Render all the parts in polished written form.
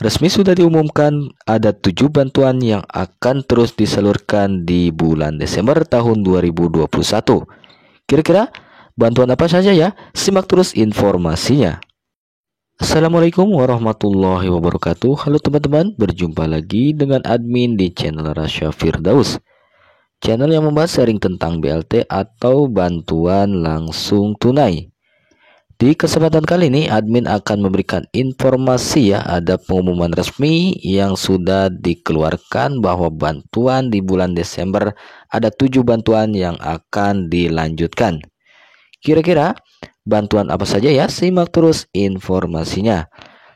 Resmi sudah diumumkan ada 7 bantuan yang akan terus disalurkan di bulan Desember tahun 2021. Kira-kira bantuan apa saja ya? Simak terus informasinya. Assalamualaikum warahmatullahi wabarakatuh. Halo teman-teman, berjumpa lagi dengan admin di channel Rasya Firdaus. Channel yang membahas sharing tentang BLT atau bantuan langsung tunai. Di kesempatan kali ini, admin akan memberikan informasi ya, ada pengumuman resmi yang sudah dikeluarkan bahwa bantuan di bulan Desember ada 7 bantuan yang akan dilanjutkan. Kira-kira bantuan apa saja ya? Simak terus informasinya.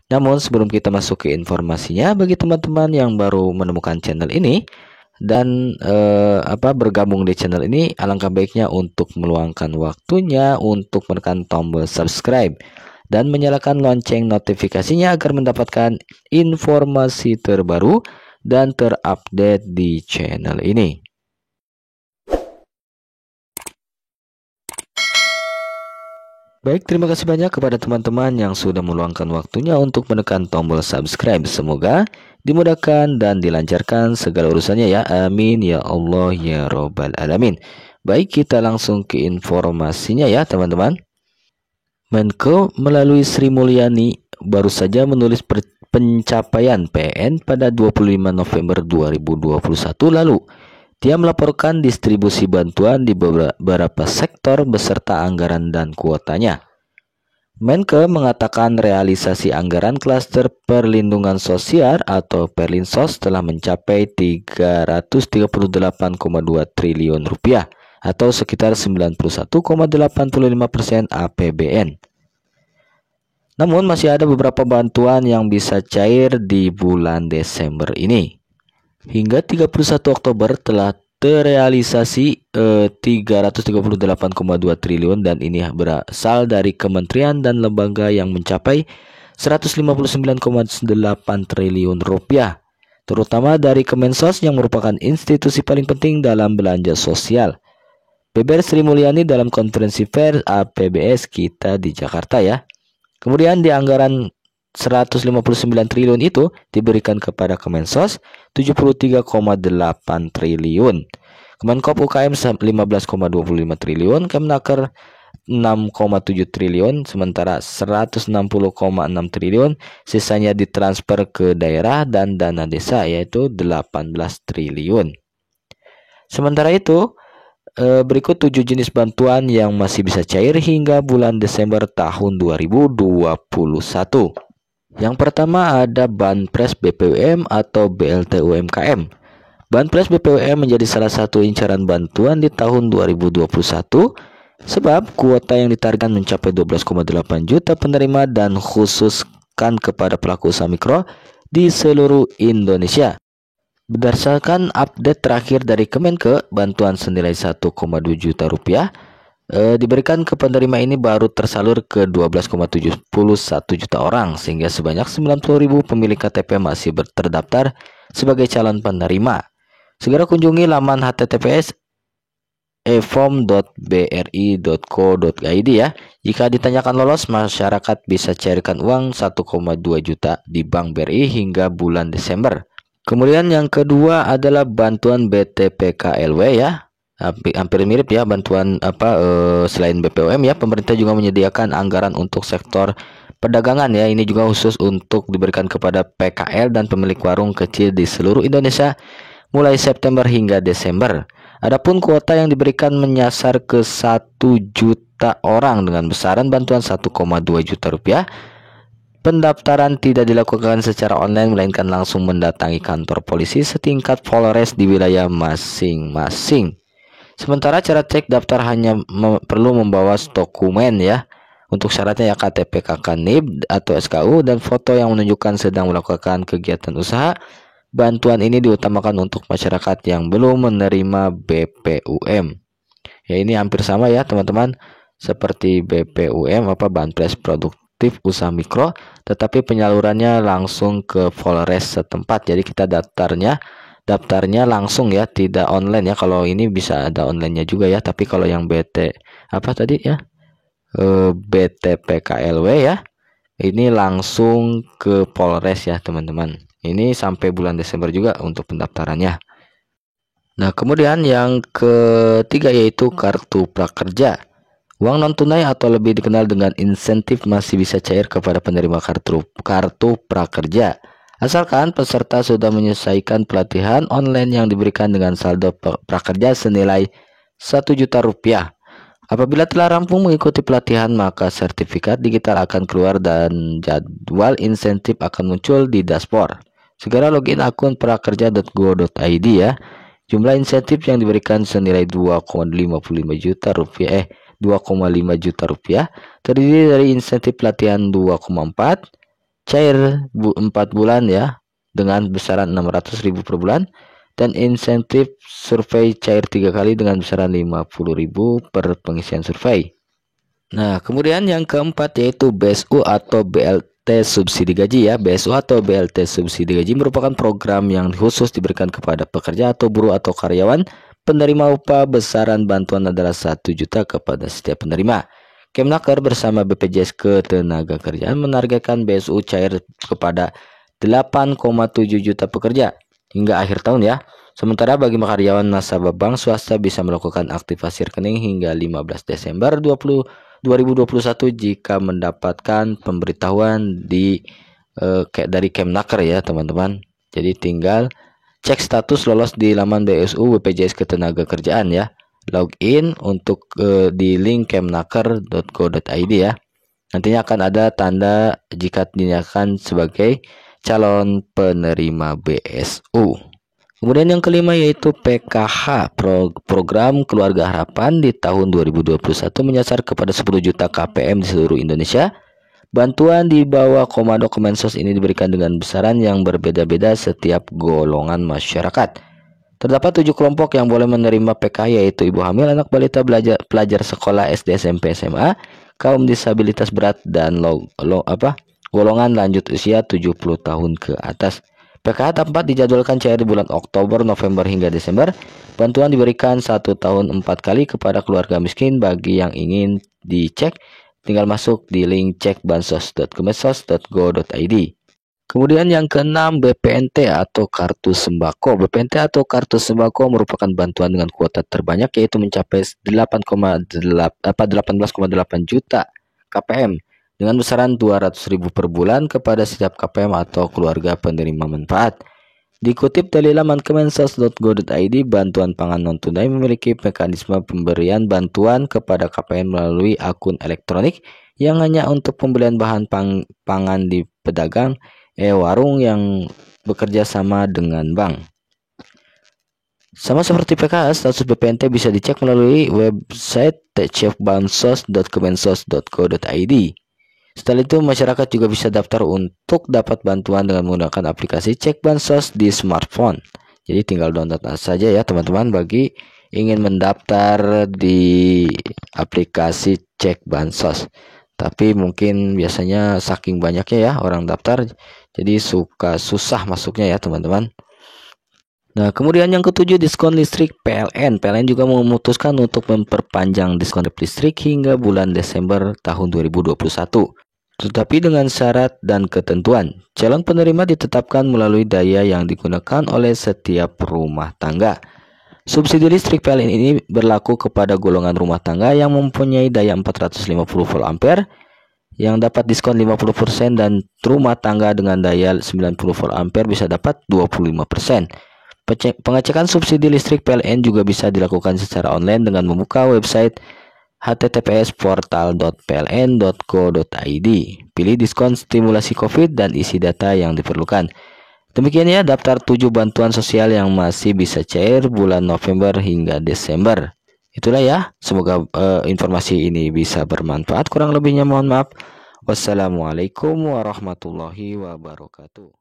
Namun sebelum kita masuk ke informasinya, bagi teman-teman yang baru menemukan channel ini dan bergabung di channel ini, alangkah baiknya untuk meluangkan waktunya untuk menekan tombol subscribe dan menyalakan lonceng notifikasinya agar mendapatkan informasi terbaru dan terupdate di channel ini. Baik, terima kasih banyak kepada teman-teman yang sudah meluangkan waktunya untuk menekan tombol subscribe. Semoga dimudahkan dan dilancarkan segala urusannya ya. Amin ya Allah ya Robbal Alamin. Baik, kita langsung ke informasinya ya teman-teman. Menko melalui Sri Mulyani baru saja menulis pencapaian PN pada 25 November 2021 lalu. Dia melaporkan distribusi bantuan di beberapa sektor beserta anggaran dan kuotanya. Menke mengatakan realisasi anggaran klaster perlindungan sosial atau Perlinsos telah mencapai 338,2 triliun rupiah atau sekitar 91,85% APBN. Namun masih ada beberapa bantuan yang bisa cair di bulan Desember ini. Hingga 31 Oktober telah terrealisasi 338,2 triliun dan ini berasal dari kementerian dan lembaga yang mencapai 159,8 triliun rupiah, terutama dari Kemensos yang merupakan institusi paling penting dalam belanja sosial. Beber Sri Mulyani dalam konferensi pers APBS kita di Jakarta ya. Kemudian di anggaran 159 triliun itu diberikan kepada Kemensos 73,8 triliun. Kemenkop UKM 15,25 triliun, Kemnaker 6,7 triliun, sementara 160,6 triliun sisanya ditransfer ke daerah dan dana desa yaitu 18 triliun. Sementara itu, berikut 7 jenis bantuan yang masih bisa cair hingga bulan Desember tahun 2021. Yang pertama ada Banpres BPUM atau BLT UMKM. Banpres BPUM menjadi salah satu incaran bantuan di tahun 2021 sebab kuota yang ditargetkan mencapai 12,8 juta penerima dan khususkan kepada pelaku usaha mikro di seluruh Indonesia. Berdasarkan update terakhir dari Kemenke, bantuan senilai 1,2 juta rupiah diberikan ke penerima ini baru tersalur ke 12,71 juta orang, sehingga sebanyak 90.000 pemilik KTP masih terdaftar sebagai calon penerima. Segera kunjungi laman https efom.bri.co.id ya. Jika ditanyakan lolos, masyarakat bisa cairkan uang 1,2 juta di Bank BRI hingga bulan Desember. Kemudian yang kedua adalah bantuan BTPKLW ya. Hampir mirip ya bantuan selain BPOM ya, pemerintah juga menyediakan anggaran untuk sektor perdagangan ya. Ini juga khusus untuk diberikan kepada PKL dan pemilik warung kecil di seluruh Indonesia mulai September hingga Desember. Adapun kuota yang diberikan menyasar ke 1 juta orang dengan besaran bantuan 1,2 juta rupiah. Pendaftaran tidak dilakukan secara online melainkan langsung mendatangi kantor polisi setingkat Polres di wilayah masing-masing. Sementara cara cek daftar hanya perlu membawa dokumen ya. Untuk syaratnya ya KTP KK NIB atau SKU dan foto yang menunjukkan sedang melakukan kegiatan usaha. Bantuan ini diutamakan untuk masyarakat yang belum menerima BPUM. Ya ini hampir sama ya teman-teman seperti BPUM Banpres Produktif Usaha Mikro, tetapi penyalurannya langsung ke Polres setempat. Jadi kita daftarnya langsung ya, tidak online ya. Kalau ini bisa ada onlinenya juga ya, tapi kalau yang BTPKLW ya, ini langsung ke Polres ya teman-teman. Ini sampai bulan Desember juga untuk pendaftarannya. Nah, kemudian yang ketiga yaitu kartu prakerja. Uang non tunai atau lebih dikenal dengan insentif masih bisa cair kepada penerima kartu prakerja. Asalkan peserta sudah menyelesaikan pelatihan online yang diberikan dengan saldo prakerja senilai 1 juta rupiah. Apabila telah rampung mengikuti pelatihan, maka sertifikat digital akan keluar dan jadwal insentif akan muncul di dashboard. Segera login akun prakerja.go.id ya. Jumlah insentif yang diberikan senilai 2,5 juta rupiah terdiri dari insentif pelatihan 2,4, cair 4 bulan ya dengan besaran 600.000 per bulan, dan insentif survei cair 3 kali dengan besaran 50.000 per pengisian survei. Nah, kemudian yang keempat yaitu BSU atau BLT subsidi gaji ya. BSU atau BLT subsidi gaji merupakan program yang khusus diberikan kepada pekerja atau buruh atau karyawan penerima upah. Besaran bantuan adalah 1 juta kepada setiap penerima. Kemnaker bersama BPJS Ketenagakerjaan menargetkan BSU cair kepada 8,7 juta pekerja hingga akhir tahun ya. Sementara bagi karyawan nasabah bank swasta bisa melakukan aktivasi rekening hingga 15 Desember 2021 jika mendapatkan pemberitahuan dari Kemnaker ya teman-teman. Jadi tinggal cek status lolos di laman BSU BPJS Ketenagakerjaan ya. Login untuk di link kemnaker.go.id ya. Nantinya akan ada tanda jika dinyatakan sebagai calon penerima BSU. Kemudian yang kelima yaitu PKH, Program Keluarga Harapan di tahun 2021 menyasar kepada 10 juta KPM di seluruh Indonesia. Bantuan di bawah Komando Kemensos ini diberikan dengan besaran yang berbeda-beda setiap golongan masyarakat. Terdapat 7 kelompok yang boleh menerima PKH yaitu ibu hamil, anak balita, pelajar sekolah SD, SMP, SMA, kaum disabilitas berat, dan golongan lanjut usia 70 tahun ke atas. PKH tempat dijadwalkan cair di bulan Oktober, November, hingga Desember. Bantuan diberikan 1 tahun 4 kali kepada keluarga miskin. Bagi yang ingin dicek, tinggal masuk di link cekbansos.kemensos.go.id. Kemudian yang keenam BPNT atau Kartu Sembako. BPNT atau Kartu Sembako merupakan bantuan dengan kuota terbanyak yaitu mencapai 18,8 juta KPM. Dengan besaran 200.000 per bulan kepada setiap KPM atau keluarga penerima manfaat. Dikutip dari laman kemensos.go.id, bantuan pangan non-tunai memiliki mekanisme pemberian bantuan kepada KPM melalui akun elektronik yang hanya untuk pembelian bahan pangan di pedagang warung yang bekerja sama dengan bank. Sama seperti PKH, status BPNT bisa dicek melalui website cekbansos.kemensos.go.id. Setelah itu, masyarakat juga bisa daftar untuk dapat bantuan dengan menggunakan aplikasi Cek Bansos di smartphone. Jadi tinggal download saja ya teman-teman bagi ingin mendaftar di aplikasi Cek Bansos. Tapi mungkin biasanya saking banyaknya ya orang daftar, jadi susah masuknya ya teman-teman. Nah, kemudian yang ketujuh, diskon listrik PLN. PLN juga memutuskan untuk memperpanjang diskon listrik hingga bulan Desember tahun 2021. Tetapi dengan syarat dan ketentuan. Calon penerima ditetapkan melalui daya yang digunakan oleh setiap rumah tangga. Subsidi listrik PLN ini berlaku kepada golongan rumah tangga yang mempunyai daya 450 volt ampere yang dapat diskon 50% dan rumah tangga dengan daya 90 volt ampere bisa dapat 25%. Pengecekan subsidi listrik PLN juga bisa dilakukan secara online dengan membuka website https://portal.pln.co.id. Pilih diskon stimulasi COVID dan isi data yang diperlukan. Demikian ya daftar 7 bantuan sosial yang masih bisa cair bulan November hingga Desember. Itulah ya, semoga informasi ini bisa bermanfaat. Kurang lebihnya mohon maaf. Wassalamualaikum warahmatullahi wabarakatuh.